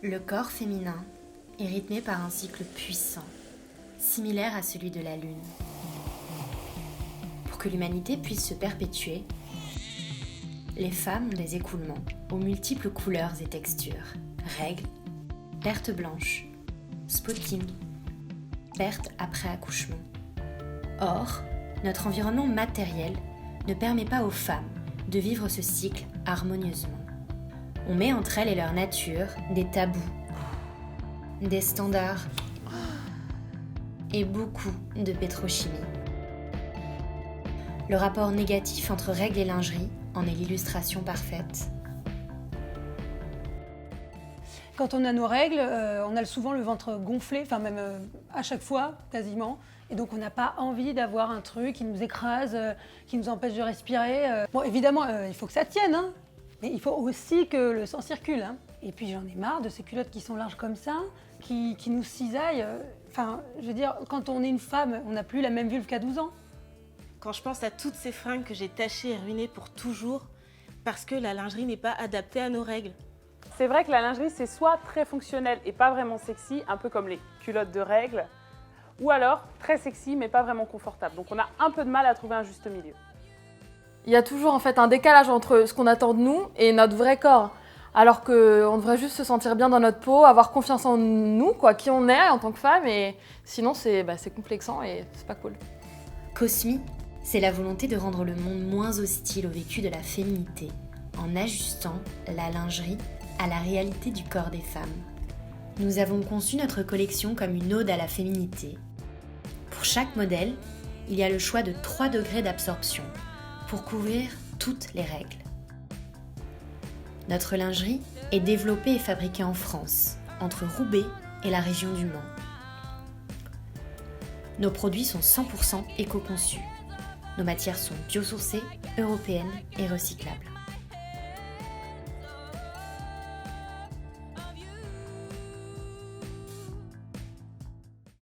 Le corps féminin est rythmé par un cycle puissant, similaire à celui de la Lune. Pour que l'humanité puisse se perpétuer, les femmes ont des écoulements aux multiples couleurs et textures. Règles, perte blanche, spotting, perte après accouchement. Or, notre environnement matériel ne permet pas aux femmes de vivre ce cycle harmonieusement. On met entre elles et leur nature des tabous, des standards et beaucoup de pétrochimie. Le rapport négatif entre règles et lingerie en est l'illustration parfaite. Quand on a nos règles, on a souvent le ventre gonflé, enfin même à chaque fois, quasiment. Et donc on n'a pas envie d'avoir un truc qui nous écrase, qui nous empêche de respirer. Bon, évidemment, il faut que ça tienne, hein, mais il faut aussi que le sang circule. Hein. Et puis j'en ai marre de ces culottes qui sont larges comme ça, qui nous cisaillent. Enfin, je veux dire, quand on est une femme, on n'a plus la même vulve qu'à 12 ans. Quand je pense à toutes ces fringues que j'ai tachées et ruinées pour toujours, parce que la lingerie n'est pas adaptée à nos règles. C'est vrai que la lingerie, c'est soit très fonctionnel et pas vraiment sexy, un peu comme les culottes de règles, ou alors très sexy mais pas vraiment confortable. Donc on a un peu de mal à trouver un juste milieu. Il y a toujours en fait un décalage entre ce qu'on attend de nous et notre vrai corps. Alors qu'on devrait juste se sentir bien dans notre peau, avoir confiance en nous, quoi, qui on est en tant que femme, et sinon c'est complexant et c'est pas cool. Cosmi, c'est la volonté de rendre le monde moins hostile au vécu de la féminité, en ajustant la lingerie à la réalité du corps des femmes. Nous avons conçu notre collection comme une ode à la féminité. Pour chaque modèle, il y a le choix de 3 degrés d'absorption pour couvrir toutes les règles. Notre lingerie est développée et fabriquée en France, entre Roubaix et la région du Mans. Nos produits sont 100% éco-conçus. Nos matières sont biosourcées, européennes et recyclables.